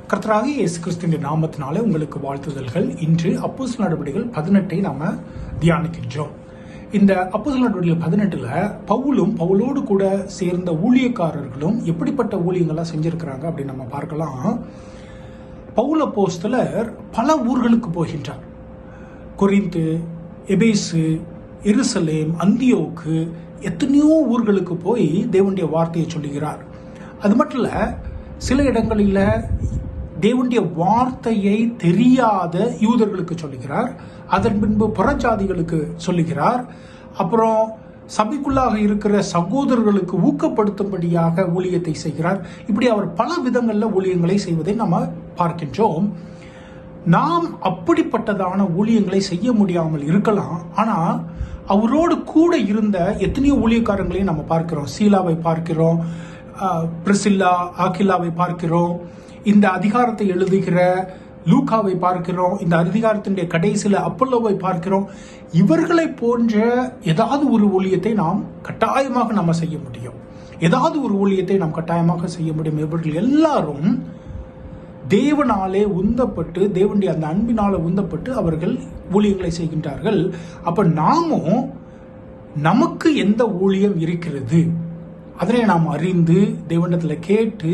கர்த்தராகிய இயேசு கிறிஸ்துவின் நாமத்தினாலே உங்களுக்கு வாழ்த்துதல்கள். இன்று அப்போஸ்தலர் நடவடிக்கைகள் 18 நாம தியானிக்கின்றோம். இந்த அப்போஸ்தலர் நடவடிக்கைகள் 18ல பவுலோடு கூட சேர்ந்த ஊழியக்காரர்களும் எப்படிப்பட்ட ஊழியங்கள்லாம் செஞ்சிருக்கிறாங்க அப்படின்னு நம்ம பார்க்கலாம். பவுல் அப்போஸ்தலர் பல ஊர்களுக்கு போகின்றார். கொரிந்து, எபேசு, எருசலேம், அந்தியோக்கு, எத்தனையோ ஊர்களுக்கு போய் தேவனுடைய வார்த்தையை சொல்லுகிறார். அது மட்டும் இல்ல, சில இடங்களில் தேவனுடைய வார்த்தையை தெரியாத யூதர்களுக்கு சொல்லுகிறார். அதன் பின்பு புறஜாதிகளுக்கு சொல்லுகிறார். அப்புறம் சபைக்குள்ளாக இருக்கிற சகோதரர்களுக்கு ஊக்கப்படுத்தும்படியாக ஊழியத்தை செய்கிறார். இப்படி அவர் பல விதங்களில் ஊழியங்களை செய்வதை நம்ம பார்க்கின்றோம். நாம் அப்படிப்பட்டதான ஊழியங்களை செய்ய முடியாமல் இருக்கலாம். ஆனா அவரோடு கூட இருந்த எத்தனையோ ஊழியக்காரங்களையும் நம்ம பார்க்கிறோம். சீலாவை பார்க்கிறோம், பிரிசில்லா, ஆக்கிலாவை பார்க்கிறோம், இந்த அதிகாரத்தை எழுதுகிற லூக்காவை பார்க்கிறோம், இந்த அதிகாரத்தினுடைய கடைசியில அப்பல்லோவை பார்க்கிறோம். இவர்களை போன்ற ஏதாவது ஒரு ஊழியத்தை நாம் கட்டாயமாக நம்ம செய்ய முடியும். ஏதாவது ஒரு ஊழியத்தை நாம் கட்டாயமாக செய்ய முடியும். இவர்கள் எல்லாரும் தேவனாலே உந்தப்பட்டு, தேவனுடைய அந்த அன்பினால உந்தப்பட்டு அவர்கள் ஊழியங்களை செய்கின்றார்கள். அப்ப நாமும் நமக்கு எந்த ஊழியம் இருக்கிறது அதனை நாம் அறிந்து தேவனிடத்துல கேட்டு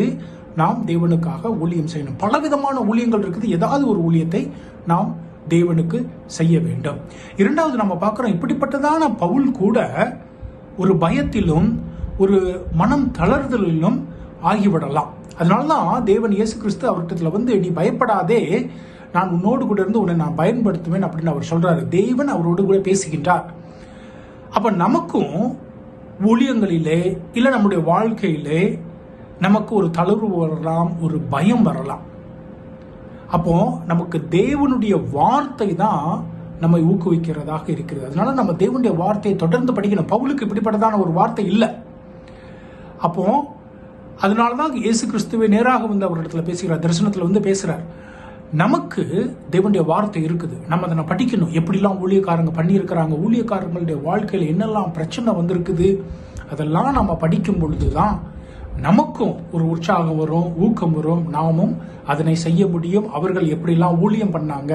நாம் தேவனுக்காக ஊழியம் செய்யணும். பலவிதமான ஊழியங்கள் இருக்குது. ஏதாவது ஒரு ஊழியத்தை நாம் தேவனுக்கு செய்ய வேண்டும். இரண்டாவது நம்ம பார்க்கிறோம், இப்படிப்பட்டதான பவுல் கூட ஒரு பயத்திலும் ஒரு மனம் தளர்தலிலும் ஆகிவிடலாம். அதனாலதான் தேவன் இயேசு கிறிஸ்து அவர்கிட்ட நீ பயப்படாதே, நான் உன்னோடு கூட இருந்து உன்னை நான் பயன்படுத்துவேன் அப்படின்னு அவர் சொல்றாரு. தேவன் அவரோடு கூட பேசுகின்றார். அப்ப நமக்கும் ஊழியங்களிலே இல்ல நம்முடைய வாழ்க்கையிலே நமக்கு ஒரு தளர்வு வரலாம், ஒரு பயம் வரலாம். அப்போ நமக்கு தேவனுடைய வார்த்தை தான் நம்மை ஊக்குவிக்கிறதாக இருக்கிறது. அதனால நம்ம தேவனுடைய வார்த்தையை தொடர்ந்து படிக்கணும். பவுலுக்கு இப்படிப்பட்டதான ஒரு வார்த்தை இல்லை. அப்போ அதனாலதான் இயேசு கிறிஸ்துவை நேராக வந்து அவரிடத்துல பேசுகிறார், தரிசனத்துல பேசுறார். நமக்கு தேவனுடைய வார்த்தை இருக்குது, நம்ம அதை படிக்கணும். எப்படிலாம் ஊழியக்காரங்க பண்ணியிருக்கிறாங்க, ஊழியக்காரங்களுடைய வாழ்க்கையில் என்னெல்லாம் பிரச்சனை வந்திருக்குது, அதெல்லாம் நம்ம படிக்கும் பொழுதுதான் நமக்கும் ஒரு உற்சாகம் வரும், ஊக்கம் வரும். நாமும் அதனை செய்ய முடியும். அவர்கள் எப்படிலாம் ஊழியம் பண்ணாங்க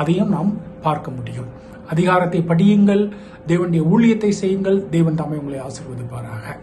அதையும் நாம் பார்க்க முடியும். அதிகாரத்தை படியுங்கள், தேவனுடைய ஊழியத்தை செய்யுங்கள். தேவன் தாமே உங்களை ஆசீர்வதிப்பாராக.